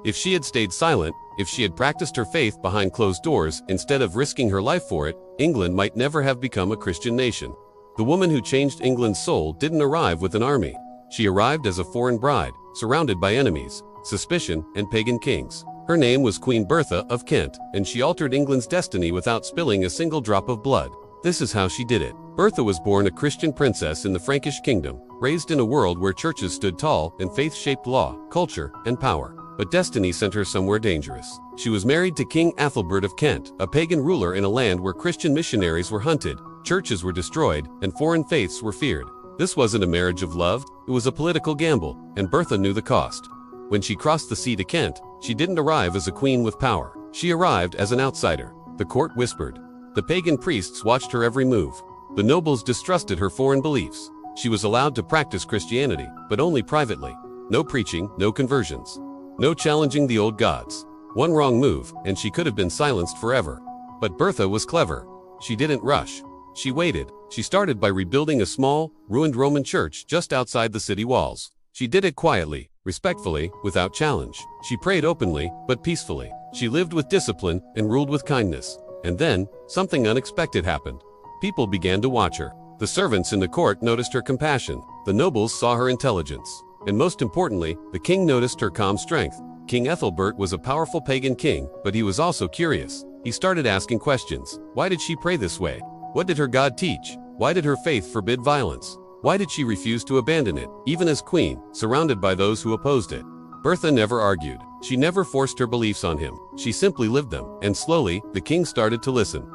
If she had stayed silent, if she had practiced her faith behind closed doors instead of risking her life for it, England might never have become a Christian nation. The woman who changed England's soul didn't arrive with an army. She arrived as a foreign bride, surrounded by enemies, suspicion, and pagan kings. Her name was Queen Bertha of Kent, and she altered England's destiny without spilling a single drop of blood. This is how she did it. Bertha was born a Christian princess in the Frankish kingdom, raised in a world where churches stood tall and faith shaped law, culture, and power. But destiny sent her somewhere dangerous. She was married to King Ethelbert of Kent, a pagan ruler in a land where Christian missionaries were hunted, churches were destroyed, and foreign faiths were feared. This wasn't a marriage of love, it was a political gamble, and Bertha knew the cost. When she crossed the sea to Kent, she didn't arrive as a queen with power. She arrived as an outsider. The court whispered. The pagan priests watched her every move. The nobles distrusted her foreign beliefs. She was allowed to practice Christianity, but only privately. No preaching, no conversions. No challenging the old gods. One wrong move, and she could have been silenced forever. But Bertha was clever. She didn't rush. She waited. She started by rebuilding a small, ruined Roman church just outside the city walls. She did it quietly, respectfully, without challenge. She prayed openly, but peacefully. She lived with discipline and ruled with kindness. And then, something unexpected happened. People began to watch her. The servants in the court noticed her compassion. The nobles saw her intelligence. And most importantly, the king noticed her calm strength. King Ethelbert was a powerful pagan king, but he was also curious. He started asking questions. Why did she pray this way? What did her God teach? Why did her faith forbid violence? Why did she refuse to abandon it, even as queen, surrounded by those who opposed it? Bertha never argued. She never forced her beliefs on him. She simply lived them, and slowly, the king started to listen.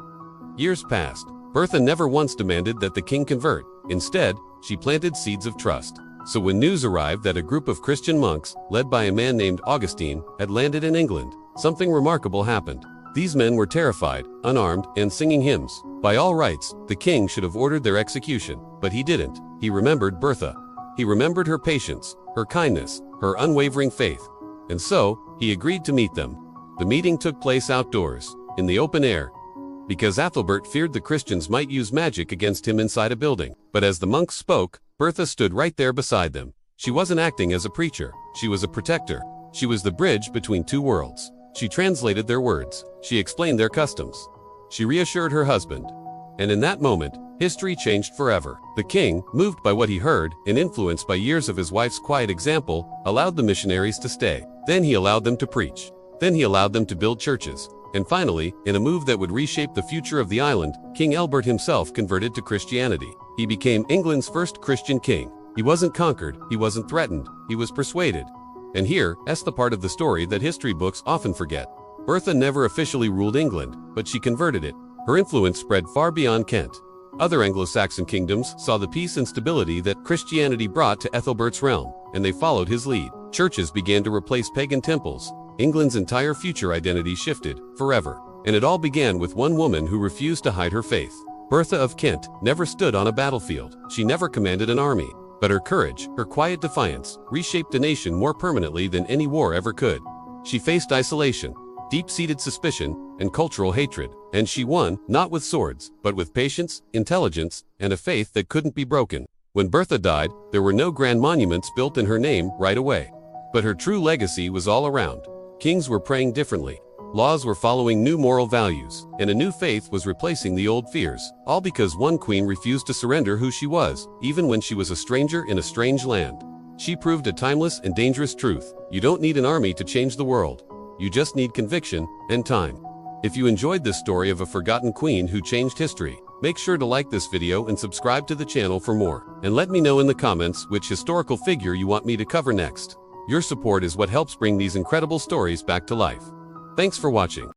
Years passed. Bertha never once demanded that the king convert. Instead, she planted seeds of trust. So when news arrived that a group of Christian monks, led by a man named Augustine, had landed in England, something remarkable happened. These men were terrified, unarmed, and singing hymns. By all rights, the king should have ordered their execution, but he didn't. He remembered Bertha. He remembered her patience, her kindness, her unwavering faith. And so, he agreed to meet them. The meeting took place outdoors, in the open air, because Ethelbert feared the Christians might use magic against him inside a building. But as the monks spoke, Bertha stood right there beside them. She wasn't acting as a preacher. She was a protector. She was the bridge between two worlds. She translated their words. She explained their customs. She reassured her husband. And in that moment, history changed forever. The king, moved by what he heard and influenced by years of his wife's quiet example, allowed the missionaries to stay. Then he allowed them to preach. Then he allowed them to build churches. And finally, in a move that would reshape the future of the island, King Ethelbert himself converted to Christianity. He became England's first Christian king. He wasn't conquered, he wasn't threatened, he was persuaded. And here's the part of the story that history books often forget. Bertha never officially ruled England, but she converted it. Her influence spread far beyond Kent. Other Anglo-Saxon kingdoms saw the peace and stability that Christianity brought to Ethelbert's realm, and they followed his lead. Churches began to replace pagan temples. England's entire future identity shifted, forever. And it all began with one woman who refused to hide her faith. Bertha of Kent never stood on a battlefield. She never commanded an army. But her courage, her quiet defiance, reshaped a nation more permanently than any war ever could. She faced isolation, deep-seated suspicion, and cultural hatred. And she won, not with swords, but with patience, intelligence, and a faith that couldn't be broken. When Bertha died, there were no grand monuments built in her name right away. But her true legacy was all around. Kings were praying differently. Laws were following new moral values, and a new faith was replacing the old fears, all because one queen refused to surrender who she was, even when she was a stranger in a strange land. She proved a timeless and dangerous truth. You don't need an army to change the world. You just need conviction and time. If you enjoyed this story of a forgotten queen who changed history, make sure to like this video and subscribe to the channel for more. And let me know in the comments which historical figure you want me to cover next. Your support is what helps bring these incredible stories back to life. Thanks for watching.